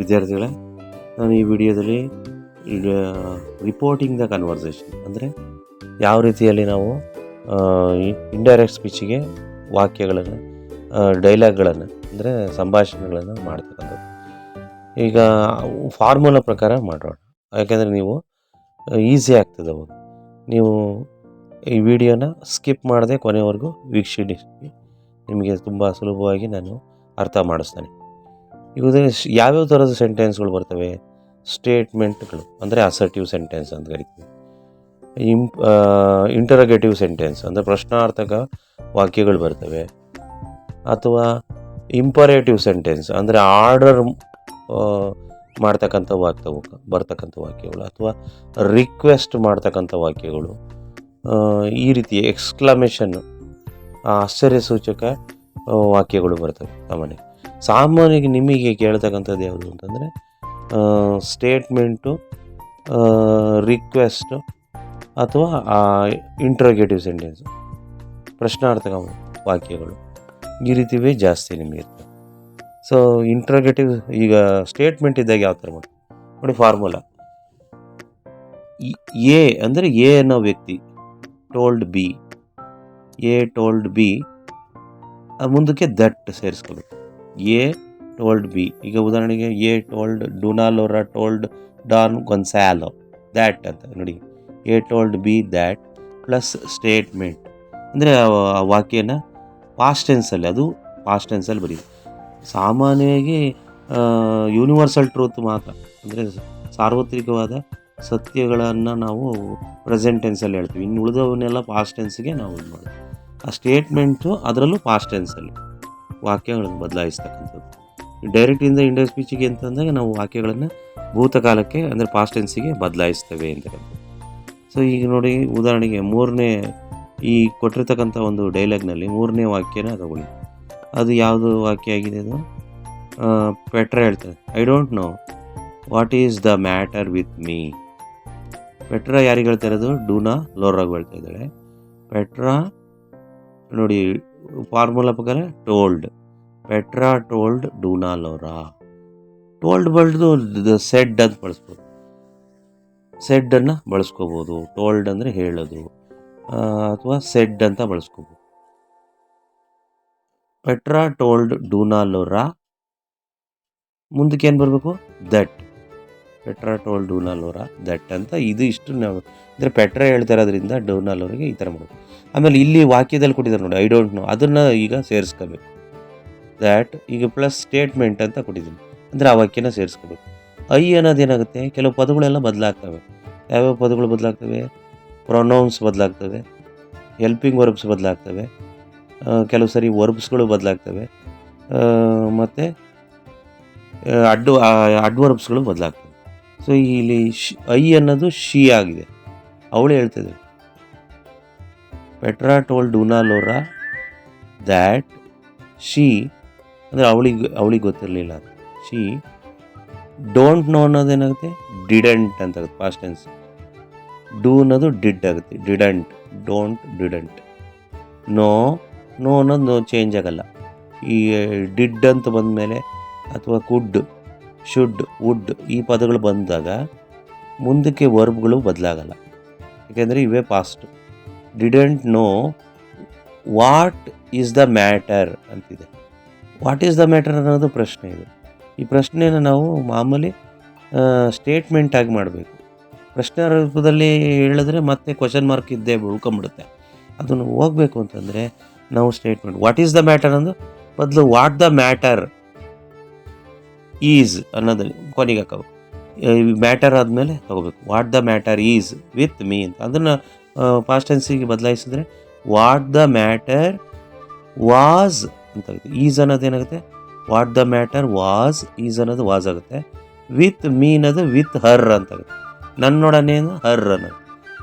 ವಿದ್ಯಾರ್ಥಿಗಳೇ, ನಾನು ಈ ವಿಡಿಯೋದಲ್ಲಿ ರಿಪೋರ್ಟಿಂಗ್ ದ ಕನ್ವರ್ಸೇಷನ್ ಅಂದರೆ ಯಾವ ರೀತಿಯಲ್ಲಿ ನಾವು ಇಂಡೈರೆಕ್ಟ್ ಸ್ಪೀಚಿಗೆ ವಾಕ್ಯಗಳನ್ನು ಡೈಲಾಗ್ಗಳನ್ನು ಅಂದರೆ ಸಂಭಾಷಣೆಗಳನ್ನು ಮಾಡ್ತಕ್ಕಂಥದ್ದು. ಈಗ ಫಾರ್ಮುಲಾ ಪ್ರಕಾರ ಮಾಡೋಣ, ಯಾಕೆಂದರೆ ನೀವು ಈಸಿ ಆಗ್ತದೆ ಅವಾಗ. ನೀವು ಈ ವಿಡಿಯೋನ ಸ್ಕಿಪ್ ಮಾಡದೆ ಕೊನೆವರೆಗೂ ವೀಕ್ಷಿಸಿ, ನಿಮಗೆ ತುಂಬ ಸುಲಭವಾಗಿ ನಾನು ಅರ್ಥ ಮಾಡಿಸ್ತೇನೆ. ಈಗ ಯಾವ್ಯಾವ ಥರದ ಸೆಂಟೆನ್ಸ್ಗಳು ಬರ್ತವೆ? ಸ್ಟೇಟ್ಮೆಂಟ್ಗಳು ಅಂದರೆ ಅಸರ್ಟಿವ್ ಸೆಂಟೆನ್ಸ್ ಅಂತ ಕರಿತೀವಿ. ಇಂಟರೋಗೇಟಿವ್ ಸೆಂಟೆನ್ಸ್ ಅಂದರೆ ಪ್ರಶ್ನಾರ್ಥಕ ವಾಕ್ಯಗಳು ಬರ್ತವೆ. ಅಥವಾ ಇಂಪರೇಟಿವ್ ಸೆಂಟೆನ್ಸ್ ಅಂದರೆ ಆರ್ಡರ್ ಮಾಡ್ತಕ್ಕಂಥ ಬರ್ತಕ್ಕಂಥ ವಾಕ್ಯಗಳು. ಅಥವಾ ರಿಕ್ವೆಸ್ಟ್ ಮಾಡ್ತಕ್ಕಂಥ ವಾಕ್ಯಗಳು. ಈ ರೀತಿ ಎಕ್ಸ್ಕ್ಲಮೇಷನ್ ಆಶ್ಚರ್ಯ ಸೂಚಕ ವಾಕ್ಯಗಳು ಬರ್ತವೆ. ಸಾಮಾನ್ಯವಾಗಿ ನಿಮಗೆ ಕೇಳ್ತಕ್ಕಂಥದ್ದು ಯಾವುದು ಅಂತಂದರೆ ಸ್ಟೇಟ್ಮೆಂಟು, ರಿಕ್ವೆಸ್ಟು ಅಥವಾ ಇಂಟ್ರೋಗೇಟಿವ್ ಸೆಂಟೆನ್ಸು, ಪ್ರಶ್ನಾರ್ಥಕ ವಾಕ್ಯಗಳು, ಈ ರೀತಿವೇ ಜಾಸ್ತಿ ನಿಮಗೆ ಇರ್ತವೆ. ಸೊ ಇಂಟ್ರೋಗೇಟಿವ್, ಈಗ ಸ್ಟೇಟ್ಮೆಂಟ್ ಇದ್ದಾಗ ಯಾವ ಥರ ನೋಡಿ ಫಾರ್ಮುಲಾ. ಎ ಅಂದರೆ ಎ ಅನ್ನೋ ವ್ಯಕ್ತಿ told B, A told B, ಮುಂದಕ್ಕೆ ದಟ್ ಸೇರಿಸ್ಕೋಬೇಕು. A told B. ಈಗ ಉದಾಹರಣೆಗೆ A told Dona Lora told Don Gonzalo that ಅಂತ ನೋಡಿ. A told B that plus statement ಅಂದರೆ ಆ ವಾಕ್ಯನ ಪಾಸ್ಟ್ ಟೆನ್ಸಲ್ಲಿ, ಅದು ಪಾಸ್ಟ್ ಟೆನ್ಸಲ್ಲಿ ಬರೀ. ಸಾಮಾನ್ಯವಾಗಿ ಯೂನಿವರ್ಸಲ್ ಟ್ರೂತ್ ಮಾತ್ರ, ಅಂದರೆ ಸಾರ್ವತ್ರಿಕವಾದ ಸತ್ಯಗಳನ್ನು ನಾವು ಪ್ರೆಸೆಂಟ್ ಟೆನ್ಸಲ್ಲಿ ಹೇಳ್ತೀವಿ. ಇನ್ನು ಉಳಿದವನ್ನೆಲ್ಲ ಪಾಸ್ಟ್ ಟೆನ್ಸ್ಗೆ ನಾವು ಇದು ಮಾಡೋದು. ಆ ಸ್ಟೇಟ್ಮೆಂಟು ಅದರಲ್ಲೂ ಪಾಸ್ಟ್ ಟೆನ್ಸಲ್ಲಿ ವಾಕ್ಯಗಳನ್ನು ಬದಲಾಯಿಸ್ತಕ್ಕಂಥದ್ದು. ಡೈರೆಕ್ಟಿಂದ ಇಂಡೈರೆಕ್ಟ್ ಸ್ಪೀಚಿಗೆ ಅಂತಂದಾಗ ನಾವು ವಾಕ್ಯಗಳನ್ನು ಭೂತಕಾಲಕ್ಕೆ ಅಂದರೆ ಪಾಸ್ಟ್ ಟೆನ್ಸಿಗೆ ಬದಲಾಯಿಸ್ತೇವೆ ಅಂತಕ್ಕಂಥದ್ದು. ಸೊ ಈಗ ನೋಡಿ, ಉದಾಹರಣೆಗೆ ಮೂರನೇ ಈ ಕೊಟ್ಟಿರ್ತಕ್ಕಂಥ ಒಂದು ಡೈಲಾಗ್ನಲ್ಲಿ ಮೂರನೇ ವಾಕ್ಯನ ತಗೊಳ್ಳಿ. ಅದು ಯಾವುದು ವಾಕ್ಯ ಆಗಿದೆ? ಅದು ಪೆಟ್ರಾ ಹೇಳ್ತಾರೆ, I don't know what is the matter with me. Petra ಯಾರಿಗೆ ಹೇಳ್ತಾ ಇರೋದು? ಡೂನಾ ಲೋರಾಗ್ ಹೇಳ್ತಾ ಇದ್ದಾಳೆ. ಪೆಟ್ರಾ ನೋಡಿ ಫಾರ್ಮುಲಾ ಪ್ರಕಾರ told, Petra told Dona Lora. Told ಬಳ್ದು ಸೆಡ್ ಅಂತ ಬಳಸ್ಬೋದು, ಸೆಡ್ಡನ್ನು ಬಳಸ್ಕೋಬೋದು. ಟೋಲ್ಡ್ ಅಂದರೆ ಹೇಳೋದು, ಅಥವಾ ಸೆಡ್ ಅಂತ ಬಳಸ್ಕೋಬೋದು. ಪೆಟ್ರಾ ಟೋಲ್ಡ್ ಡೂನಾ ಲೋರಾ, ಮುಂದಕ್ಕೆ ಏನು ಬರಬೇಕು? That. Petra told Dona Lora that ಅಂತ ಇದು ಇಷ್ಟು ನಾವು ಅಂದರೆ ಪೆಟ್ರಾ ಹೇಳ್ತಾ ಇರೋದ್ರಿಂದ ಡೂನಾ ಲೋರಿಗೆ ಈ ಥರ ಮಾಡೋದು. ಆಮೇಲೆ ಇಲ್ಲಿ ವಾಕ್ಯದಲ್ಲಿ ಕೊಟ್ಟಿದ್ದಾರೆ ನೋಡಿ, ಐ ಡೋಂಟ್ ನೋ, ಅದನ್ನು ಈಗ ಸೇರಿಸ್ಕೋಬೇಕು. ದ್ಯಾಟ್ ಈಗ ಪ್ಲಸ್ ಸ್ಟೇಟ್ಮೆಂಟ್ ಅಂತ ಕೊಟ್ಟಿದ್ದೀನಿ, ಅಂದರೆ ಆ ವಾಕ್ಯನ ಸೇರಿಸ್ಕೋಬೇಕು. ಐ ಅನ್ನೋದೇನಾಗುತ್ತೆ, ಕೆಲವು ಪದಗಳೆಲ್ಲ ಬದಲಾಗ್ತವೆ. ಯಾವ್ಯಾವ ಪದಗಳು ಬದಲಾಗ್ತವೆ? ಪ್ರೊನೌನ್ಸ್ ಬದಲಾಗ್ತವೆ, ಹೆಲ್ಪಿಂಗ್ ವರ್ಬ್ಸ್ ಬದಲಾಗ್ತವೆ, ಕೆಲವು ಸರಿ ವರ್ಬ್ಸ್ಗಳು ಬದಲಾಗ್ತವೆ, ಮತ್ತು ಅಡ್ವರ್ಬ್ಸ್ಗಳು ಬದಲಾಗ್ತವೆ. ಸೊ ಇಲ್ಲಿ ಐ ಅನ್ನೋದು ಶಿ ಆಗಿದೆ, ಅವಳು ಹೇಳ್ತಿದ್ದೆ. Petra told Dona Lora that she ಅಂದರೆ ಅವಳಿಗೆ ಗೊತ್ತಿರಲಿಲ್ಲ. ಶಿ ಡೋಂಟ್ ನೋ ಅನ್ನೋದೇನಾಗುತ್ತೆ? ಡಿಡೆಂಟ್ ಅಂತ ಆಗುತ್ತೆ ಪಾಸ್ಟ್ ಟೆನ್ಸ್. ಡೂ ಅನ್ನೋದು ಡಿಡ್ ಆಗುತ್ತೆ, ಡಿಡೆಂಟ್, ಡೋಂಟ್, ಡಿಡೆಂಟ್. ನೋ ಅನ್ನೋದು ನೋ ಚೇಂಜ್ ಆಗಲ್ಲ. ಈ ಡಿಡ್ ಅಂತ ಬಂದಮೇಲೆ ಅಥವಾ ಕುಡ್, ಶುಡ್, ವುಡ್ ಈ ಪದಗಳು ಬಂದಾಗ ಮುಂದಕ್ಕೆ ವರ್ಬ್ಗಳು ಬದಲಾಗಲ್ಲ, ಯಾಕೆಂದರೆ ಇವೇ past. Didn't know what is the matter ಅಂತಿದೆ. ವಾಟ್ ಈಸ್ ದ ಮ್ಯಾಟರ್ ಅನ್ನೋದು ಪ್ರಶ್ನೆ ಇದು. ಈ ಪ್ರಶ್ನೆನ ನಾವು ಮಾಮೂಲಿ ಸ್ಟೇಟ್ಮೆಂಟ್ ಆಗಿ ಮಾಡಬೇಕು. ಪ್ರಶ್ನೆ ರೂಪದಲ್ಲಿ ಹೇಳಿದ್ರೆ ಮತ್ತೆ ಕ್ವಶನ್ ಮಾರ್ಕ್ ಇದ್ದೇ ಉಳ್ಕೊಂಬಿಡುತ್ತೆ. ಅದನ್ನು ಹೋಗಬೇಕು ಅಂತಂದರೆ ನಾವು statement what is the matter ಅನ್ನೋದು ಬದಲು ವಾಟ್ ದ ಮ್ಯಾಟರ್ ಈಸ್ ಅನ್ನೋದಲ್ಲಿ ಕೊನೆಗೆ ಹಾಕೋಬೇಕು. ಮ್ಯಾಟರ್ ಆದಮೇಲೆ ತಗೋಬೇಕು. What the matter is with me ಅಂತ. ಅದನ್ನು ಪಾಸ್ಟ್ ಟೆನ್ಸಿಗೆ ಬದಲಾಯಿಸಿದ್ರೆ ವಾಟ್ ದ ಮ್ಯಾಟರ್ ವಾಸ್ ಅಂತಾಗುತ್ತೆ. ಈಸ್ ಅನ್ನೋದೇನಾಗುತ್ತೆ? What the matter was, is ಅನ್ನೋದು ವಾಸ್ ಆಗುತ್ತೆ. ವಿತ್ ಮೀ ಅನ್ನೋದು ವಿತ್ ಹರ್ ಅಂತಾಗುತ್ತೆ. ನನ್ನೊಡನೆ ಹರ್ ಅನ್ನೋದು.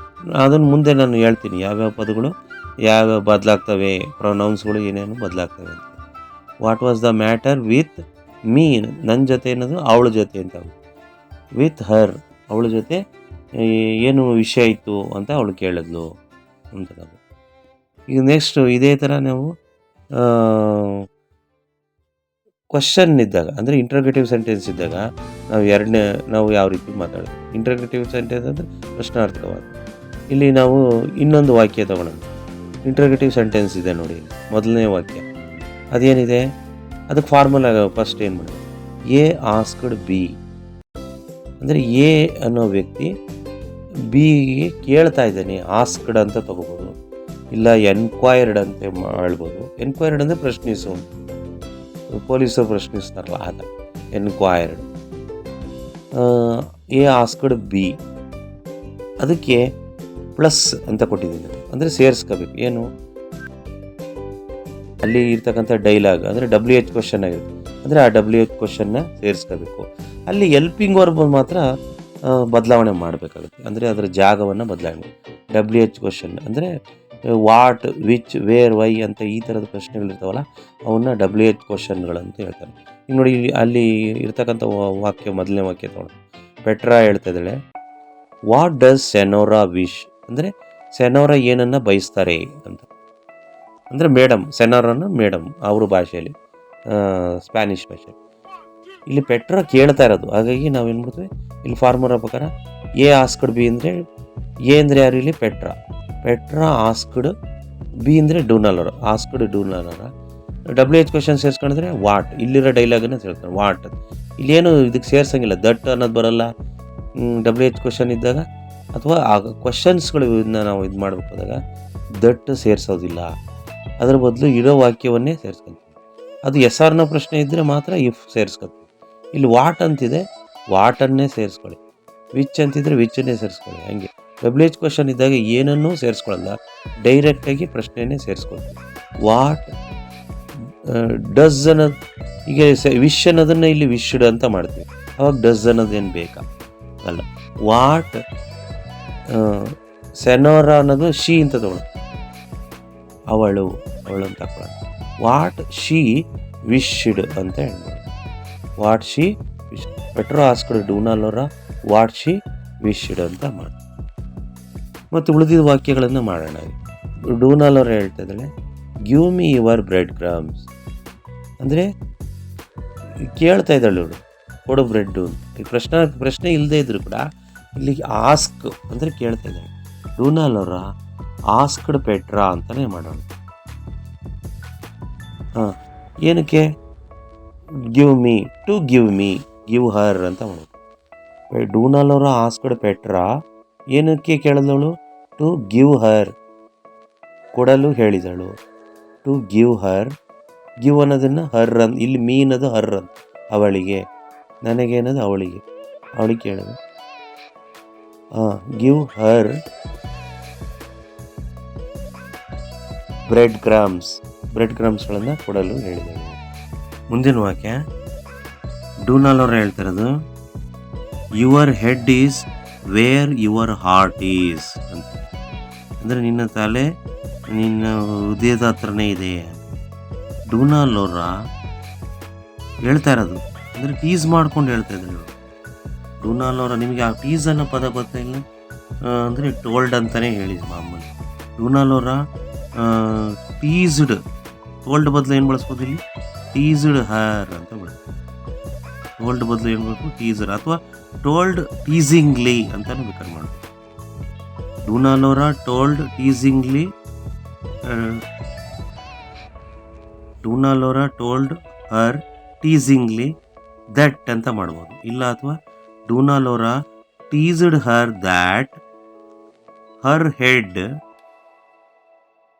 ಅದನ್ನು ಮುಂದೆ ನಾನು ಹೇಳ್ತೀನಿ ಯಾವ್ಯಾವ ಪದಗಳು ಯಾವ್ಯಾವ ಬದಲಾಗ್ತವೆ, ಪ್ರೊನೌನ್ಸ್ಗಳು ಏನೇನು ಬದಲಾಗ್ತವೆ ಅಂತ. What was the matter with me, ನನ್ನ ಜೊತೆ ಅನ್ನೋದು ಅವಳ ಜೊತೆ ಅಂತ. ವಿತ್ ಹರ್, ಅವಳ ಜೊತೆ ಏನು ವಿಷಯ ಇತ್ತು ಅಂತ ಅವಳು ಕೇಳಿದ್ಲು ಅಂತ. ಈಗ ನೆಕ್ಸ್ಟು ಇದೇ ಥರ ನಾವು ಕ್ವಶನ್ ಇದ್ದಾಗ ಅಂದರೆ ಇಂಟ್ರೋಗೇಟಿವ್ ಸೆಂಟೆನ್ಸ್ ಇದ್ದಾಗ ನಾವು ಯಾವ ರೀತಿ ಮಾತಾಡೋದು. ಇಂಟ್ರೋಗೇಟಿವ್ ಸೆಂಟೆನ್ಸ್ ಅಂದರೆ ಪ್ರಶ್ನಾರ್ಥಕವಾದ. ಇಲ್ಲಿ ನಾವು ಇನ್ನೊಂದು ವಾಕ್ಯ ತಗೊಳ್ಳೋಣ. ಇಂಟ್ರೋಗೇಟಿವ್ ಸೆಂಟೆನ್ಸ್ ಇದೆ ನೋಡಿ, ಮೊದಲನೇ ವಾಕ್ಯ ಅದೇನಿದೆ, ಅದಕ್ಕೆ ಫಾರ್ಮುಲಾ ಫಸ್ಟ್ ಏನು ಮಾಡೋದು, ಎ ಆಸ್ಕ್ಡ್ ಬಿ ಅಂದರೆ ಎ ಅನ್ನೋ ವ್ಯಕ್ತಿ ಬಿಗೆ ಕೇಳ್ತಾ ಇದ್ದಾನೆ. ಆಸ್ಕ್ಡ್ ಅಂತ ತಗೋಬೋದು, ಇಲ್ಲ ಎನ್ಕ್ವೈರ್ಡ್ ಅಂತ ಹೇಳ್ಬೋದು. ಎನ್ಕ್ವೈರ್ಡ್ ಅಂದರೆ ಪ್ರಶ್ನಿಸು, ಪೊಲೀಸರು ಪ್ರಶ್ನಿಸ್ತಾರಲ್ಲ ಆದ ಎನ್ಕ್ವೈರ್ಡ್. ಎ ಆಸ್ಕ್ಡ್ ಬಿ, ಅದಕ್ಕೆ ಪ್ಲಸ್ ಅಂತ ಕೊಟ್ಟಿದ್ದೀನಿ, ಅಂದರೆ ಸೇರಿಸ್ಕೋಬೇಕು. ಏನು ಅಲ್ಲಿ ಇರ್ತಕ್ಕಂಥ ಡೈಲಾಗ್ ಅಂದರೆ WH ಕ್ವಶನ್ ಆಗಿರುತ್ತೆ, ಅಂದರೆ ಆ WH ಕ್ವಶನ್ನ ಸೇರಿಸ್ಕೋಬೇಕು. ಅಲ್ಲಿ ಎಲ್ಪಿಂಗ್ ವರ್ಬ್ ಮಾತ್ರ ಬದಲಾವಣೆ ಮಾಡಬೇಕಾಗುತ್ತೆ, ಅಂದರೆ ಅದರ ಜಾಗವನ್ನು ಬದಲಾವಣೆ. WH ಕ್ವಶನ್ ಅಂದರೆ ವಾಟ್, ವಿಚ್, ವೇರ್, ವೈ ಅಂತ ಈ ಥರದ ಪ್ರಶ್ನೆಗಳಿರ್ತಾವಲ್ಲ ಅವನ್ನ WH ಕ್ವಶನ್ಗಳಂತ ಹೇಳ್ತಾರೆ. ಈಗ ನೋಡಿ ಅಲ್ಲಿ ಇರ್ತಕ್ಕಂಥ ವಾಕ್ಯ, ಮೊದಲನೇ ವಾಕ್ಯ ತಗೊಳ್ಳೋಣ. ಪೆಟ್ರಾ ಹೇಳ್ತಾ ಇದ್ದಾಳೆ, ವಾಟ್ ಡಸ್ ಸೆನೋರಾ ವಿಶ್ ಅಂದರೆ ಸೆನೋರಾ ಏನನ್ನು ಬಯಸ್ತಾರೆ ಅಂತ. ಅಂದರೆ ಮೇಡಮ್, ಸೆನೋರನ್ನು ಮೇಡಮ್ ಅವ್ರ ಭಾಷೆಯಲ್ಲಿ, ಸ್ಪ್ಯಾನಿಷ್ ಭಾಷೆಯಲ್ಲಿ. ಇಲ್ಲಿ ಪೆಟ್ರಾ ಕೇಳ್ತಾ ಇರೋದು, ಹಾಗಾಗಿ ನಾವೇನು ಮಾಡ್ತೀವಿ ಇಲ್ಲಿ ಫಾರ್ಮುಲಾ ಪ್ರಕಾರ ಎ ಆಸ್ಕ್ಡ್ ಬಿ ಅಂದರೆ ಎ ಅಂದರೆ ಯಾರು ಇಲ್ಲಿ ಪೆಟ್ರಾ ಆಸ್ಕ್ಡ್, ಬಿ ಅಂದರೆ ಡೂನಾಲೋರ, ಆಸ್ಕ್ಡ್ ಡೂನಾಲೋರ. WH ಕ್ವಶನ್ ಸೇರಿಸ್ಕೊಂಡ್ರೆ ವಾಟ್, ಇಲ್ಲಿರೋ ಡೈಲಾಗನ್ನು ಸೇರ್ತಾರೆ ವಾಟ್. ಇಲ್ಲೇನು ಇದಕ್ಕೆ ಸೇರ್ಸಂಗಿಲ್ಲ, ದಟ್ ಅನ್ನೋದು ಬರೋಲ್ಲ WH ಕ್ವಶನ್ ಇದ್ದಾಗ, ಅಥವಾ ಆ ಕ್ವಶನ್ಸ್ಗಳು ನಾವು ಇದು ಮಾಡಬೇಕಾದಾಗ ದಟ್ ಸೇರಿಸೋದಿಲ್ಲ. ಅದರ ಬದಲು ಇರೋ ವಾಕ್ಯವನ್ನೇ ಸೇರಿಸ್ಕೊಂತೀವಿ. ಅದು ಎಸ್ ಆರ್ನ ಪ್ರಶ್ನೆ ಇದ್ದರೆ ಮಾತ್ರ ಇಫ್ ಸೇರಿಸ್ಕೊತೀವಿ. ಇಲ್ಲಿ ವಾಟ್ ಅಂತಿದೆ, ವಾಟನ್ನೇ ಸೇರಿಸ್ಕೊಳ್ಳಿ. ವಿಚ್ ಅಂತಿದ್ರೆ ವಿಚ್ಚನ್ನೇ ಸೇರಿಸ್ಕೊಳ್ಳಿ. ಹಂಗೆ WH ಕ್ವಶನ್ ಇದ್ದಾಗ ಏನನ್ನೂ ಸೇರಿಸ್ಕೊಳ್ಳಲ್ಲ, ಡೈರೆಕ್ಟಾಗಿ ಪ್ರಶ್ನೆಯೇ ಸೇರಿಸ್ಕೊಳ್ತೀವಿ. ವಾಟ್ ಡಸ್ ಅನ್ನೋದು, ಈಗ ವಿಶ್ ಅನ್ನೋದನ್ನು ಇಲ್ಲಿ ವಿಶ್ಡ್ ಅಂತ ಮಾಡ್ತೀವಿ, ಅವಾಗ ಡಸ್ ಅನ್ನೋದೇನು ಬೇಕಾ ಅಲ್ಲ. ವಾಟ್ ಸೆನೋರಾ ಅನ್ನೋದು ಶಿ ಅಂತ ತಗೊಳ್ಳೋದು, ಅವಳು ಅಂತ ಹಾಕೊಳ್ಳೋದು. ವಾಟ್ ಶಿ ವಿಶ್ಡ್ ಅಂತ ಹೇಳ್ಬೋದು. What she wish, Petra asked Dona Lora what she wished ಅಂತ ಮಾಡಿ. ಮತ್ತು ಉಳಿದಿದ್ದ ವಾಕ್ಯಗಳನ್ನು ಮಾಡೋಣ. ಡೂನಾಲೋರ ಹೇಳ್ತಾ ಇದ್ದಾಳೆ, give me your bread crumbs ಅಂದರೆ ಕೇಳ್ತಾ ಇದ್ದಾಳೆ ಅವಳು, ಕೊಡು ಬ್ರೆಡ್ಡು. ಈ ಪ್ರಶ್ನೆ ಇಲ್ಲದೆ ಇದ್ರು ಕೂಡ ಇಲ್ಲಿ ಆಸ್ಕ್ ಅಂದರೆ ಕೇಳ್ತಾ ಇದ್ದಾಳೆ. ಡೂನಾಲೋರ ಆಸ್ಕ್ಡ್ ಪೆಟ್ರಾ ಅಂತಲೇ ಮಾಡೋಣ. ಏನಕ್ಕೆ give me, to give me, give her ಅಂತ ಮಾಡೋದು. ಡೂನಾಲೋರ ಆಸ್ಕ್ಡ್ ಪೆಟ್ರಾ, ಏನಕ್ಕೆ ಕೇಳಿದವಳು, ಟು ಗಿವ್ ಹರ್, ಕೊಡಲು ಹೇಳಿದಳು. ಟು ಗಿವ್ ಹರ್, ಗಿವ್ ಅನ್ನೋದನ್ನು ಹರ್ ಅಂತ, ಇಲ್ಲಿ ಮೀ ಅನ್ನೋದು ಹರ್ ಅಂತ, ಅವಳಿಗೆ, ನನಗೆ ಅನ್ನೋದು ಅವಳಿಗೆ ಕೇಳೋದು. ಗಿವ್ ಹರ್ ಬ್ರೆಡ್ ಕ್ರಮ್ಸ್ಗಳನ್ನು ಕೊಡಲು ಹೇಳಿದಳು. ಮುಂದಿನ ವಾಕ್ಯ ಡೂನಾಲೋರ ಹೇಳ್ತಿರೋದು, your head is where your heart is ಅಂತ. ಅಂದರೆ ನಿನ್ನ ತಲೆ ನಿನ್ನ ಹೃದಯದ ಹತ್ರನೇ ಇದೆ. ಡೂನಾಲೋರ ಹೇಳ್ತಾ ಇರೋದು, ಅಂದರೆ ಟೀಸ್ ಮಾಡ್ಕೊಂಡು ಹೇಳ್ತಾ ಇದ್ರು. ಡೂನಾಲೋರ, ನಿಮಗೆ ಆ ಟೀಸ್ ಅನ್ನೋ ಪದ ಗೊತ್ತಿಲ್ಲ ಅಂದರೆ ಟೋಲ್ಡ್ ಅಂತಲೇ ಹೇಳಿದ ಮಾಮೂಲಿ. ಡೂನಾಲೋರ ಟೀಸ್ಡ್, ಟೋಲ್ಡ್ ಬದಲು ಏನು ಬಳಸ್ಬೋದು ಇಲ್ಲಿ, ಟೀಸ್ಡ್ ಹರ್ ಅಂತ ಬಳಸ್ಬೋದು. ಟೋಲ್ಡ್ ಬದಲು ಏನು ಬಳಸ್ಬೋದು, ಟೀಸರ್, ಅಥವಾ ಟೋಲ್ಡ್ ಟೀಸಿಂಗ್ಲಿ ಅಂತಲೂ ಬೇಕಾದ್ರೆ ಮಾಡ್ಬೋದು. Dona Lora told teasingly, Dona Lora told her teasingly that ಅಂತ ಮಾಡ್ಬೋದು. ಇಲ್ಲ ಅಥವಾ Dona Lora teased her that her head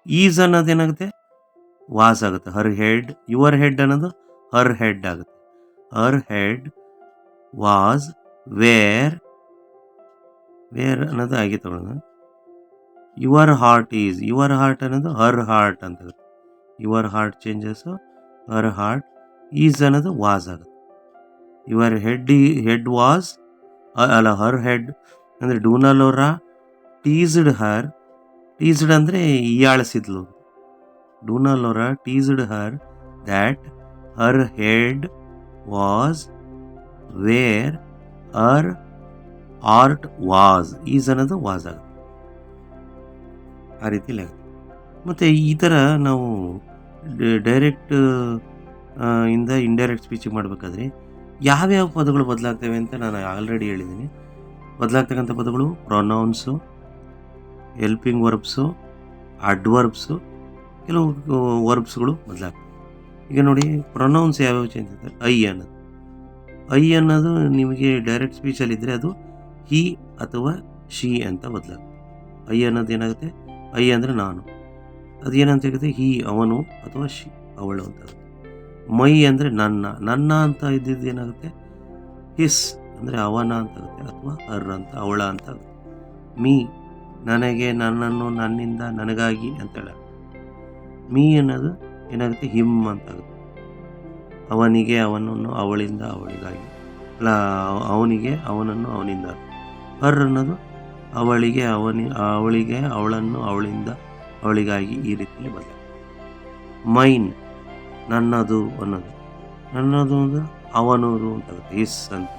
is ಅನ್ನೋದೇನಾಗುತ್ತೆ, ವಾಸ್ ಆಗುತ್ತೆ. ಹರ್ ಹೆಡ್, ಯುವರ್ ಹೆಡ್ ಅನ್ನೋದು ಹರ್ ಹೆಡ್ ಆಗುತ್ತೆ. ಹರ್ ಹೆಡ್ ವಾಸ್ ವೇರ್ ಅನ್ನೋದು ಆಗಿ ತಗೊಳ್ಳೋದು. Your heart is, your heart ಅನ್ನೋದು ಹರ್ ಹಾರ್ಟ್ ಅಂತ ಆಗುತ್ತೆ. Your heart changes, her heart. Is ಅನ್ನೋದು ವಾಸ್ ಆಗುತ್ತೆ. ಯುವರ್ ಹೆಡ್ ವಾಸ್ ಅಲ್ಲ, ಹರ್ ಹೆಡ್ ಅಂದರೆ ಡೂನಾಲೋರ ಟೀಸ್ಡ್ ಹರ್, ಟೀಸ್ಡ್ ಅಂದರೆ ಹೀಯಾಳಿಸಿದ್ಲು. Dona Lora teased her that her head was where her heart was. Is ಅನ್ನೋದು ವಾಸ್ ಆಗುತ್ತೆ. ಆ ರೀತಿಯಲ್ಲಿ ಆಗುತ್ತೆ. ಮತ್ತು ಈ ಥರ ನಾವು ಡೈರೆಕ್ಟ್ ಇಂದ ಇಂಡೈರೆಕ್ಟ್ ಸ್ಪೀಚಿಗೆ ಮಾಡಬೇಕಾದ್ರೆ ಯಾವ್ಯಾವ ಪದಗಳು ಬದಲಾಗ್ತವೆ ಅಂತ ನಾನು ಆಲ್ರೆಡಿ ಹೇಳಿದ್ದೀನಿ. ಬದಲಾಗ್ತಕ್ಕಂಥ ಪದಗಳು ಪ್ರೊನೌನ್ಸು, ಹೆಲ್ಪಿಂಗ್ ವರ್ಬ್ಸು, ಅಡ್ವರ್ಬ್ಸು, ಕೆಲವು ವರ್ಬ್ಸ್ಗಳು ಬದಲಾಗ್ತವೆ. ಈಗ ನೋಡಿ, ಪ್ರೊನೌನ್ಸ್ ಯಾವ್ಯಾವ ಚೇಂಜ್ ಆಗ್ತದೆ. ಐ ಅನ್ನೋದು ನಿಮಗೆ ಡೈರೆಕ್ಟ್ ಸ್ಪೀಚಲ್ಲಿದ್ದರೆ ಅದು ಹಿ ಅಥವಾ ಶಿ ಅಂತ ಬದಲಾಗುತ್ತೆ. ಐ ಅನ್ನೋದು ಏನಾಗುತ್ತೆ, ಐ ಅಂದರೆ ನಾನು, ಅದೇನಂತ ಆಗುತ್ತೆ, ಹಿ ಅವನು ಅಥವಾ ಶಿ ಅವಳು ಅಂತ ಆಗುತ್ತೆ. ಮೈ ಅಂದರೆ ನನ್ನ ಅಂತ ಇದ್ದಿದ್ದು ಏನಾಗುತ್ತೆ, ಹಿಸ್ ಅಂದರೆ ಅವನ ಅಂತ ಆಗುತ್ತೆ, ಅಥವಾ ಹರ್ ಅಂತ ಅವಳ ಅಂತ ಆಗುತ್ತೆ. ಮೀ ನನಗೆ, ನನ್ನನ್ನು, ನನ್ನಿಂದ, ನನಗಾಗಿ ಅಂತ ಹೇಳಾಗುತ್ತೆ. ಮೀ ಅನ್ನೋದು ಏನಾಗುತ್ತೆ, ಹಿಮ್ ಅಂತ ಆಗುತ್ತೆ. ಅವನಿಗೆ, ಅವನನ್ನು, ಅವಳಿಂದ, ಅವಳಿಗಾಗಿ, ಅಲ್ಲ ಅವನಿಗೆ, ಅವನನ್ನು, ಅವನಿಂದ. ಹರ್ ಅನ್ನೋದು ಅವಳಿಗೆ, ಅವಳಿಗೆ, ಅವಳನ್ನು, ಅವಳಿಂದ, ಅವಳಿಗಾಗಿ, ಈ ರೀತಿಯಲ್ಲಿ ಬದಲಾಗುತ್ತೆ. ಮೈನ್ ನನ್ನದು ಅನ್ನೋದು, ನನ್ನದು ಅಂದರೆ ಅವನದು ಅಂತಾಗುತ್ತೆ, ಹಿಸ್ ಅಂತ,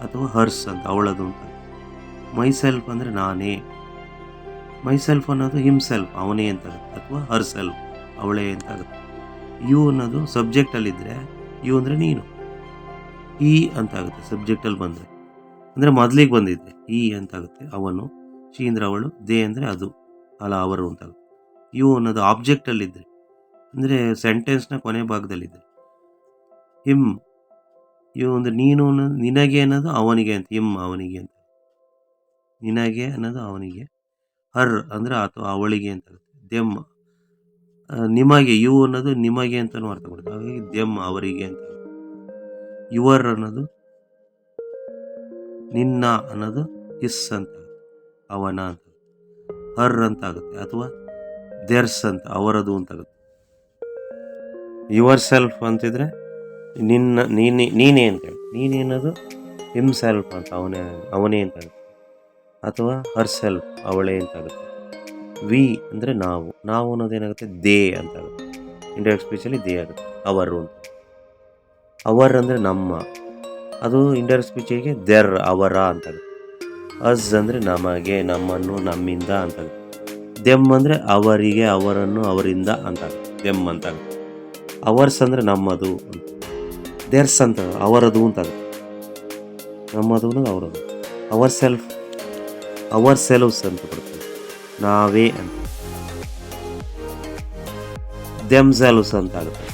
ಅಥವಾ ಹರ್ಸ್ ಅಂತ, ಅವಳದು ಅಂತ. ಮೈ ಸೆಲ್ಫ್ ಅಂದರೆ ನಾನೇ, ಮೈ ಸೆಲ್ಫ್ ಅನ್ನೋದು ಹಿಮ್ಸೆಲ್ಫ್ ಅವನೇ ಅಂತಾಗುತ್ತೆ, ಅಥವಾ ಹರ್ ಸೆಲ್ಫ್ ಅವಳೇ ಅಂತಾಗುತ್ತೆ. ಯು ಅನ್ನೋದು ಸಬ್ಜೆಕ್ಟಲ್ಲಿದ್ದರೆ ಯು ಅಂದರೆ ನೀನು, ಈ ಅಂತಾಗುತ್ತೆ ಸಬ್ಜೆಕ್ಟಲ್ಲಿ ಬಂದರೆ, ಅಂದರೆ ಮೊದಲಿಗೆ ಬಂದಿದ್ದೆ ಈ ಅಂತಾಗುತ್ತೆ ಅವನು, ಶಿ ಅಂದರೆ ಅವಳು, ದೇ ಅಂದರೆ ಅದು ಅಲ್ಲ ಅವರು ಅಂತಾಗುತ್ತೆ. ಯು ಅನ್ನೋದು ಆಬ್ಜೆಕ್ಟಲ್ಲಿದ್ದರೆ, ಅಂದರೆ ಸೆಂಟೆನ್ಸ್ನ ಕೊನೆ ಭಾಗದಲ್ಲಿದ್ದರೆ. ಹಿಮ್, ಯು ಅಂದರೆ ನೀನು ಅನ್ನೋದು, ನಿನಗೆ ಅನ್ನೋದು ಅವನಿಗೆ ಅಂತ, ಹಿಮ್ ಅವನಿಗೆ ಅಂತ, ನಿನಗೆ ಅನ್ನೋದು ಅವನಿಗೆ. ಹರ್ ಅಂದರೆ ಅಥವಾ ಅವಳಿಗೆ ಅಂತಾಗುತ್ತೆ. ದೆಮ್ ನಿಮಗೆ, ಯು ಅನ್ನೋದು ನಿಮಗೆ ಅಂತಲೂ ಅರ್ಥ ಕೊಡುತ್ತೆ, ಹಾಗಾಗಿ ದೆಮ್ ಅವರಿಗೆ ಅಂತ. ಯುವರ್ ಅನ್ನೋದು ನಿನ್ನ ಅನ್ನೋದು ಹಿಸ್ ಅಂತ, ಅವನ ಅಂತ. ಹರ್ ಅಂತ ಆಗುತ್ತೆ, ಅಥವಾ ದೆರ್ಸ್ ಅಂತ, ಅವರದು ಅಂತಾಗುತ್ತೆ. ಯುವರ್ ಸೆಲ್ಫ್ ಅಂತಿದ್ರೆ ನೀನೇ ಅಂತೇಳಿ, ನೀನೇ ಅನ್ನೋದು ಹಿಮ್ಸೆಲ್ಫ್ ಅಂತ, ಅವನೇ ಅಂತಾಗುತ್ತೆ, ಅಥವಾ ಹರ್ ಸೆಲ್ಫ್ ಅವಳೇ ಅಂತಾಗುತ್ತೆ. ವಿ ಅಂದರೆ ನಾವು ಅನ್ನೋದೇನಾಗುತ್ತೆ, ದೇ ಅಂತಾಗುತ್ತೆ. ಇಂಡೈರೆಕ್ಟ್ ಸ್ಪೀಚಲ್ಲಿ ದೇ ಆಗುತ್ತೆ, ಅವರು ಅಂತ. ಅವರ್ ಅಂದರೆ ನಮ್ಮ, ಅದು ಇಂಡೈರೆಕ್ಟ್ ಸ್ಪೀಚಿಗೆ ದೆರ್ ಅವರ ಅಂತಾಗುತ್ತೆ. ಅಸ್ ಅಂದರೆ ನಮಗೆ, ನಮ್ಮನ್ನು, ನಮ್ಮಿಂದ ಅಂತಾಗುತ್ತೆ. ದೆಮ್ ಅಂದರೆ ಅವರಿಗೆ, ಅವರನ್ನು, ಅವರಿಂದ ಅಂತಾಗುತ್ತೆ, ದೆಮ್ ಅಂತಾಗುತ್ತೆ. ಅವರ್ಸ್ ಅಂದರೆ ನಮ್ಮದು ಅಂತ. ದೆರ್ಸ್ ಅಂತ ಅವರದು ಅಂತಾಗುತ್ತೆ, ನಮ್ಮದು ಅನ್ನೋದು ಅವರದು. ಅವರ್ ಸೆಲ್ವ್ಸ್ ಅಂತ ಬರ್ತದೆ, ನಾವೇ ಅಂತ. ದೆಮ್ಸೆಲ್ವ್ಸ್ ಅಂತ ಆಗುತ್ತೆ,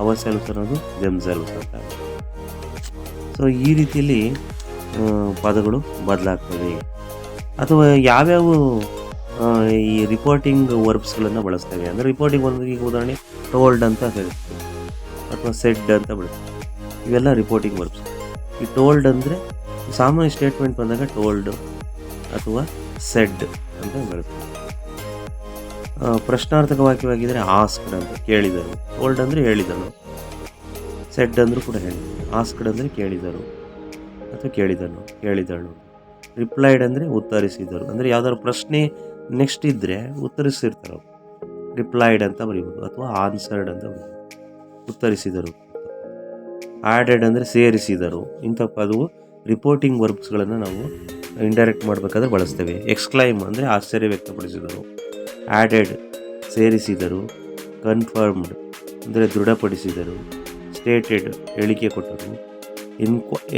ಅವರ್ ಸೆಲ್ವ್ಸ್ ಅನ್ನೋದು ದೆಮ್ಸೆಲ್ವ್ಸ್ ಅಂತ ಆಗುತ್ತೆ. ಸೊ ಈ ರೀತಿಯಲ್ಲಿ ಪದಗಳು ಬದಲಾಗ್ತವೆ. ಅಥವಾ ಯಾವ್ಯಾವ ಈ ರಿಪೋರ್ಟಿಂಗ್ ವರ್ಬ್ಸ್ಗಳನ್ನು ಬಳಸ್ತೇವೆ ಅಂದರೆ, ರಿಪೋರ್ಟಿಂಗ್ ವರ್ಬ್ ಈಗ ಉದಾಹರಣೆ ಟೋಲ್ಡ್ ಅಂತ ಹೇಳ್ತೀವಿ, ಅಥವಾ ಸೆಡ್ ಅಂತ ಬಳಸ್ತೀವಿ. ಇವೆಲ್ಲ ರಿಪೋರ್ಟಿಂಗ್ ವರ್ಬ್ಸ್. ಈ ಟೋಲ್ಡ್ ಅಂದರೆ ಸಾಮಾನ್ಯ ಸ್ಟೇಟ್ಮೆಂಟ್ ಬಂದಾಗ ಟೋಲ್ಡ್ ಅಥವಾ ಸೆಡ್ ಅಂತ ಬಳಸ್ತೀವಿ. ಪ್ರಶ್ನಾರ್ಥಕ ವಾಕ್ಯವಾಗಿದ್ದರೆ ಆಸ್ಕ್ಡ್ ಅಂತ, ಕೇಳಿದರು. ಟೋಲ್ಡ್ ಅಂದರೆ ಹೇಳಿದನು, ಸೆಡ್ ಅಂದರೂ ಕೂಡ ಹೇಳಿದರು. ಆಸ್ಕ್ಡ್ ಅಂದರೆ ಕೇಳಿದರು ಅಥವಾ ಕೇಳಿದನು, ಕೇಳಿದಳು. ರಿಪ್ಲೈಡ್ ಅಂದರೆ ಉತ್ತರಿಸಿದರು, ಅಂದರೆ ಯಾವ್ದಾದ್ರು ಪ್ರಶ್ನೆ ನೆಕ್ಸ್ಟ್ ಇದ್ದರೆ ಉತ್ತರಿಸಿರ್ತಾರೆ, ರಿಪ್ಲೈಡ್ ಅಂತ ಬರೀಬೋದು, ಅಥವಾ ಆನ್ಸರ್ಡ್ ಅಂತ ಬರೀಬೋದು, ಉತ್ತರಿಸಿದರು. ಆ್ಯಡೆಡ್ ಅಂದರೆ ಸೇರಿಸಿದರು. ಇಂಥ ಪದವು ರಿಪೋರ್ಟಿಂಗ್ ವರ್ಬ್ಸ್ಗಳನ್ನು ನಾವು ಇಂಡೈರೆಕ್ಟ್ ಮಾಡಬೇಕಾದ್ರೆ ಬಳಸ್ತೇವೆ. ಎಕ್ಸ್ಕ್ಲೈಮ್ ಅಂದರೆ ಆಶ್ಚರ್ಯ ವ್ಯಕ್ತಪಡಿಸಿದರು. ಆ್ಯಡೆಡ್ ಸೇರಿಸಿದರು. ಕನ್ಫರ್ಮ್ಡ್ ಅಂದರೆ ದೃಢಪಡಿಸಿದರು. ಸ್ಟೇಟೆಡ್ ಹೇಳಿಕೆ ಕೊಟ್ಟರು.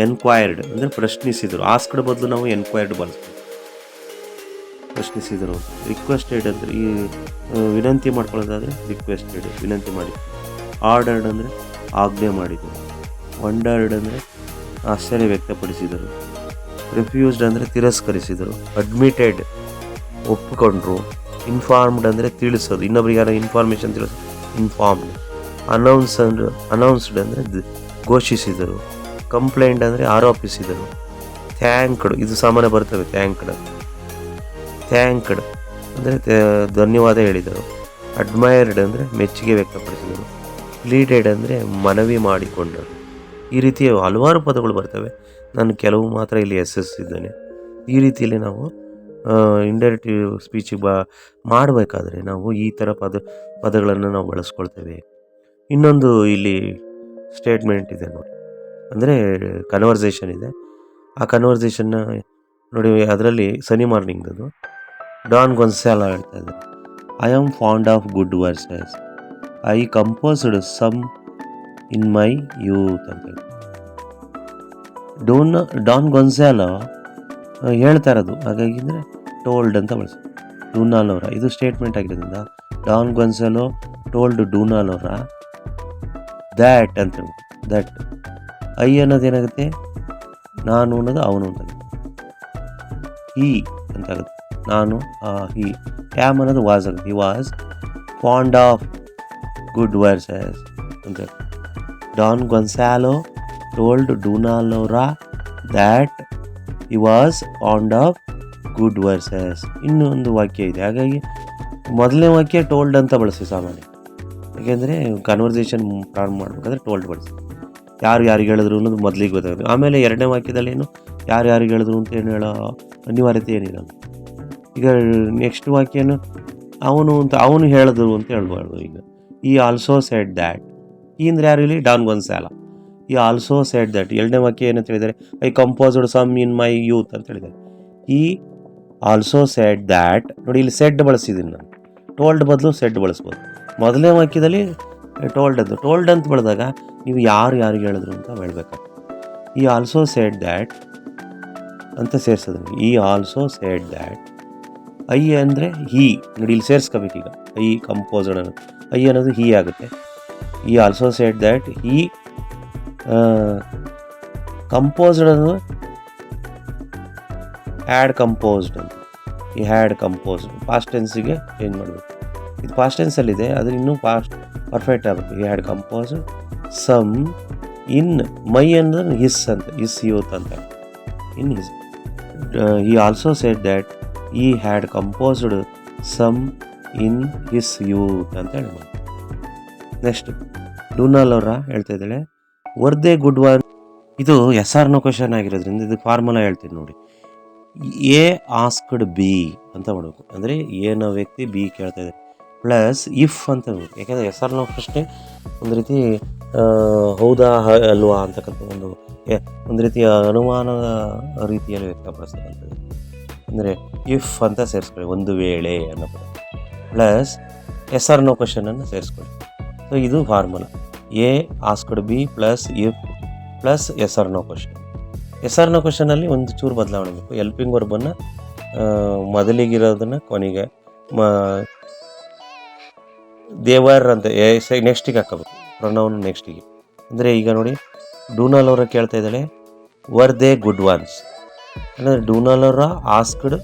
ಎನ್ಕ್ವೈರ್ಡ್ ಅಂದರೆ ಪ್ರಶ್ನಿಸಿದರು. ಆಸ್ಕ್ಡ್ ಬದಲು ನಾವು ಎನ್ಕ್ವೈರ್ಡ್ ಬಳಸ್ತೀವಿ, ಪ್ರಶ್ನಿಸಿದರು. ರಿಕ್ವೆಸ್ಟೆಡ್ ಅಂದರೆ ಈ ವಿನಂತಿ ಮಾಡ್ಕೊಳ್ಳೋದಾದರೆ ರಿಕ್ವೆಸ್ಟೆಡ್, ವಿನಂತಿ ಮಾಡಿ. ಆರ್ಡರ್ಡ್ ಅಂದರೆ ಆಜ್ಞೆ ಮಾಡಿದರು. ವಂಡರ್ಡ್ ಅಂದರೆ ಆಶ್ಚರ್ಯ ವ್ಯಕ್ತಪಡಿಸಿದರು. ರಿಫ್ಯೂಸ್ಡ್ ಅಂದರೆ ತಿರಸ್ಕರಿಸಿದರು. ಅಡ್ಮಿಟೆಡ್ ಒಪ್ಪಿಕೊಂಡ್ರು. ಇನ್ಫಾರ್ಮ್ಡ್ ಅಂದರೆ ತಿಳಿಸೋದು, ಇನ್ನೊಬ್ಬರಿಗೆ ಇನ್ಫಾರ್ಮೇಷನ್ ತಿಳಿಸೋದು, ಇನ್ಫಾರ್ಮ್ಡ್. ಅನೌನ್ಸ್ಡ್ ಅಂದರೆ ಘೋಷಿಸಿದರು. ಕಂಪ್ಲೇಂಟ್ ಅಂದರೆ ಆರೋಪಿಸಿದರು. ಥ್ಯಾಂಕ್ಡ್, ಇದು ಸಾಮಾನ್ಯ ಬರ್ತವೆ, ಥ್ಯಾಂಕ್ಡ್ ಅಂದರೆ ಧನ್ಯವಾದ ಹೇಳಿದರು. ಅಡ್ಮೈರ್ಡ್ ಅಂದರೆ ಮೆಚ್ಚುಗೆ ವ್ಯಕ್ತಪಡಿಸಿದರು. ಪ್ಲೀಡೆಡ್ ಅಂದರೆ ಮನವಿ ಮಾಡಿಕೊಂಡರು. ಈ ರೀತಿಯ ಹಲವಾರು ಪದಗಳು ಬರ್ತವೆ, ನಾನು ಕೆಲವು ಮಾತ್ರ ಇಲ್ಲಿ ಹೆಸರಿಸಿದ್ದೇನೆ. ಈ ರೀತಿಯಲ್ಲಿ ನಾವು ಇಂಡೈರೆಕ್ಟ್ ಸ್ಪೀಚಿಗೆ ಮಾಡಬೇಕಾದ್ರೆ ನಾವು ಈ ಥರ ಪದಗಳನ್ನು ನಾವು ಬಳಸ್ಕೊಳ್ತೇವೆ. ಇನ್ನೊಂದು ಇಲ್ಲಿ ಸ್ಟೇಟ್ಮೆಂಟ್ ಇದೆ ನೋಡಿ, ಅಂದರೆ ಕನ್ವರ್ಸೇಷನ್ ಇದೆ. ಆ ಕನ್ವರ್ಸೇಷನ್ನ ನೋಡಿ, ಅದರಲ್ಲಿ ಸನಿ ಮಾರ್ನಿಂಗ್ದು ಡಾನ್ ಗೊನ್ಸಾಲ ಹೇಳ್ತಾ ಇದ್ದಾರೆ, I am fond of good verses. I composed some in my youth ಅಂತ ಹೇಳಿ. ಡಾನ್ ಗೊನ್ಸಾಲೋ ಹೇಳ್ತಾ ಇರೋದು, ಹಾಗಾಗಿ ಅಂದರೆ ಟೋಲ್ಡ್ ಅಂತ ಬಳಸಿ. ಡೂನಾಲೋರ ಇದು ಸ್ಟೇಟ್ಮೆಂಟ್ ಆಗಿರೋದ್ರಿಂದ ಡಾನ್ ಗೊನ್ಸಾಲೋ ಟೋಲ್ಡ್ ಡೂನಾಲೋರ ದ್ಯಾಟ್ ಅಂತ ಹೇಳಿ. ದಟ್ ಐ ಅನ್ನೋದು ಏನಾಗುತ್ತೆ, ನಾನು ಅನ್ನೋದು ಅವನು ಅಂತಾಗುತ್ತೆ. ಹಿ ಅಂತಾಗುತ್ತೆ, ನಾನು ಹಿ. ಆ್ಯಮ್ ಅನ್ನೋದು ವಾಸ್ ಆಗುತ್ತೆ, he was fond of good verses ಅಂತ. Don Gonzalo told Dona Lora that he was fond of good verses. ಇನ್ನೊಂದು ವಾಕ್ಯ ಇದೆ, ಹಾಗಾಗಿ ಮೊದಲನೇ ವಾಕ್ಯ ಟೋಲ್ಡ್ ಅಂತ ಬಳಸಿ ಸಾಮಾನ್ಯ. ಯಾಕೆಂದರೆ ಕನ್ವರ್ಸೇಷನ್ ಪ್ರಾರಂಭ ಮಾಡಬೇಕಾದ್ರೆ ಟೋಲ್ಡ್ ಬಳಸಿ. ಯಾರು ಯಾರಿಗೆ ಹೇಳಿದ್ರು ಅನ್ನೋದು ಮೊದಲಿಗೆ ಗೊತ್ತಾಗುತ್ತೆ. ಆಮೇಲೆ ಎರಡನೇ ವಾಕ್ಯದಲ್ಲೇನು ಯಾರು ಯಾರಿಗೆ ಹೇಳಿದ್ರು ಅಂತ ಏನು ಹೇಳೋ ಅನಿವಾರ್ಯತೆ ಏನಿರಲ್ಲ. ಈಗ ನೆಕ್ಸ್ಟ್ ವಾಕ್ಯನು ಅವನು ಹೇಳಿದ್ರು ಅಂತ ಹೇಳ್ಬಾರ್ದು. ಈಗ ಈ ಆಲ್ಸೋ ಸೆಡ್ ದ್ಯಾಟ್, ಈ ಅಂದರೆ ಯಾರು ಇಲ್ಲಿ ಡಾನ್ ಗೊನ್ಸಾಲೋ. ಈ ಆಲ್ಸೋ ಸೆಡ್ ದ್ಯಾಟ್. ಎರಡನೇ ವಾಕ್ಯ ಏನಂತ ಹೇಳಿದ್ದಾರೆ, I composed some in my youth ಅಂತ ಹೇಳಿದ್ದಾರೆ. ಈ ಆಲ್ಸೋ ಸೆಡ್ ದ್ಯಾಟ್, ನೋಡಿ ಇಲ್ಲಿ ಸೆಡ್ ಬಳಸಿದ್ದೀನಿ ನಾನು, ಟೋಲ್ಡ್ ಬದಲು ಸೆಡ್ ಬಳಸ್ಬೋದು. ಮೊದಲನೇ ವಾಕ್ಯದಲ್ಲಿ ಟೋಲ್ಡ್ ಅಂತ ಬೆಳೆದಾಗ ನೀವು ಯಾರಿಗೆ ಹೇಳಿದ್ರು ಅಂತ ಹೇಳ್ಬೇಕಾಗ್ತದೆ. ಈ ಆಲ್ಸೋ ಸೆಡ್ ದ್ಯಾಟ್ ಅಂತ ಸೇರಿಸೋದು. ಈ ಆಲ್ಸೋ ಸೆಡ್ ದ್ಯಾಟ್, ಐ ಅಂದರೆ ಹಿ, ನೋಡಿ ಇಲ್ಲಿ ಸೇರಿಸ್ಕೋಬೇಕೀಗ. ಐ ಕಂಪೋಸ್ಡ್ ಅನ್ನೋದು, ಐ ಅನ್ನೋದು ಹಿ ಆಗುತ್ತೆ. He also said that he composed ಅನ್ನೋದು ಹ್ಯಾಡ್ ಕಂಪೋಸ್ಡ್ ಅಂತ. ಈ ಹ್ಯಾಡ್ ಕಂಪೋಸ್ಡ್ ಪಾಸ್ಟ್ ಟೆನ್ಸಿಗೆ ಚೇಂಜ್ ಮಾಡಬೇಕು. ಇದು ಪಾಸ್ಟ್ ಟೆನ್ಸಲ್ಲಿದೆ, ಅದು ಇನ್ನೂ ಪರ್ಫೆಕ್ಟ್ ಆಗುತ್ತೆ. He had composed some in my ಅಂದರೆ ಹಿಸ್ ಅಂತ, ಹಿಸ್ ಯೂತ್ ಅಂತ. In his he also said that he had composed some in his youth ಅಂತ ಹೇಳಿ. ನೆಕ್ಸ್ಟ್ ಡೂನಾಲೋರ ಹೇಳ್ತಾ ಇದ್ದಾಳೆ, ವರ್ ದೇ ಗುಡ್ ಒನ್. ಇದು ಎಸ್ ಆರ್ ನೋ ಕ್ವಶನ್ ಆಗಿರೋದ್ರಿಂದ ಇದು ಫಾರ್ಮುಲಾ ಹೇಳ್ತೀನಿ ನೋಡಿ. ಎ ಆಸ್ಕ್ಡ್ ಬಿ ಅಂತ ಮಾಡಬೇಕು, ಅಂದರೆ ಏನೋ ವ್ಯಕ್ತಿ ಬಿ ಕೇಳ್ತಾ ಇದೆ, ಪ್ಲಸ್ ಇಫ್ ಅಂತ ಹೇಳ್ಬೇಕು. ಯಾಕೆಂದರೆ ಎಸ್ ಆರ್ ನೋ ಪ್ರಶ್ನೆ ಒಂದು ರೀತಿ ಹೌದಾ ಅಲ್ವಾ ಅಂತಕ್ಕಂಥ ಒಂದು ರೀತಿಯ ಅನುಮಾನದ ರೀತಿಯಲ್ಲಿ ವ್ಯಕ್ತಪಡಿಸ್ತಕ್ಕಂಥದ್ದು. ಅಂದರೆ ಇಫ್ ಅಂತ ಸೇರಿಸ್ಕೊಳ್ಳಿ, ಒಂದು ವೇಳೆ ಅನ್ನೋ ಪದ, ಪ್ಲಸ್ ಎಸ್ ಆರ್ ನೋ ಕ್ವಶನನ್ನು ಸೇರಿಸ್ಕೊಳ್ಳಿ. ಸೊ ಇದು formula, A asked B plus if plus yes or no question. Yes or no ಕ್ವಶನಲ್ಲಿ ಒಂದು ಚೂರು ಬದಲಾವಣೆ ಬೇಕು. ಎಲ್ಪಿಂಗ್ ವರ್ಬನ್ನು ಮೊದಲಿಗಿರೋದನ್ನು ಕೊನೆಗೆ ದೇವರ್ ಅಂತ ನೆಕ್ಸ್ಟಿಗೆ ಹಾಕೋಬೇಕು, ಪ್ರೊನೌನ್ ನೆಕ್ಸ್ಟಿಗೆ. ಅಂದರೆ ಈಗ ನೋಡಿ ಡೂನಾಲೋರ ಕೇಳ್ತಾ ಇದ್ದಾಳೆ, ವರ್ ದೇ ಗುಡ್ ಒನ್ಸ್ ಅಂದರೆ ಡೂನಾಲೋರ ಆಸ್ಕ್ಡ್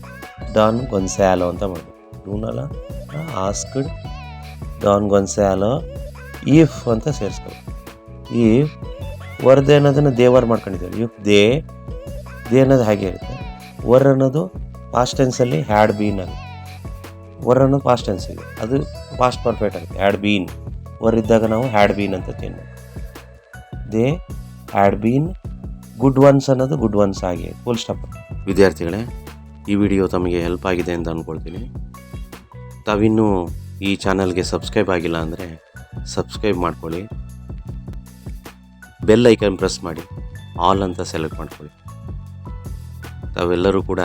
ಡಾನ್ ಗೊನ್ಸಾಲೋ ಅಂತ ಮಾಡಬೇಕು. ಡೂನಾಲೋರ ಆಸ್ಕ್ಡ್ ಡಾನ್ ಗೊನ್ಸಾಲೋ ಇಫ್ ಅಂತ ಸೇರಿಸ್ಬೇಕು. ಇಫ್ ವರ್ ದೇ ಅನ್ನೋದನ್ನು ದೇವರ್ ಮಾಡ್ಕೊಂಡಿದ್ದೇವೆ. ಇಫ್ ದೇ ಅನ್ನೋದು ಹಾಗೆ ಇರುತ್ತೆ. ವರ್ ಅನ್ನೋದು ಪಾಸ್ಟ್ ಟೆನ್ಸಲ್ಲಿ ಹ್ಯಾಡ್ ಬೀನ್ ಆಗುತ್ತೆ. ವರ್ ಅನ್ನೋದು ಪಾಸ್ಟ್ ಟೆನ್ಸ್ ಇದೆ, ಅದು ಪಾಸ್ಟ್ ಪರ್ಫೆಕ್ಟ್ ಆಗುತ್ತೆ. ಹ್ಯಾಡ್ ಬೀನ್ ವರ್ ಇದ್ದಾಗ ನಾವು ಹ್ಯಾಡ್ ಬೀನ್ ಅಂತ ಚೇಂಜ್ ಮಾಡ್ತೀವಿ. They had been good ones ಅನ್ನೋದು ಗುಡ್ ಒನ್ಸ್ ಆಗಿ ಫುಲ್ ಸ್ಟಾಪ್. ವಿದ್ಯಾರ್ಥಿಗಳೇ, ಈ ವಿಡಿಯೋ ತಮಗೆ ಹೆಲ್ಪ್ ಆಗಿದೆ ಅಂತ ಅಂದ್ಕೊಳ್ತೀನಿ. ತಾವಿನ್ನೂ ಈ ಚಾನಲ್ಗೆ ಸಬ್ಸ್ಕ್ರೈಬ್ ಆಗಿಲ್ಲ ಅಂದರೆ ಸಬ್ಸ್ಕ್ರೈಬ್ ಮಾಡ್ಕೊಳ್ಳಿ, ಬೆಲ್ ಐಕನ್ ಪ್ರೆಸ್ ಮಾಡಿ, ಆಲ್ ಅಂತ ಸೆಲೆಕ್ಟ್ ಮಾಡ್ಕೊಳ್ಳಿ. ತಾವೆಲ್ಲರೂ ಕೂಡ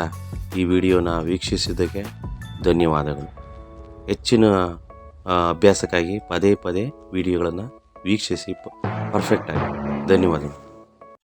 ಈ ವಿಡಿಯೋನ ವೀಕ್ಷಿಸಿದ್ದಕ್ಕೆ ಧನ್ಯವಾದಗಳು. ಹೆಚ್ಚಿನ ಅಭ್ಯಾಸಕ್ಕಾಗಿ ಪದೇ ಪದೇ ವಿಡಿಯೋಗಳನ್ನು ವೀಕ್ಷಿಸಿ ಪರ್ಫೆಕ್ಟಾಗಿ. ಧನ್ಯವಾದಗಳು.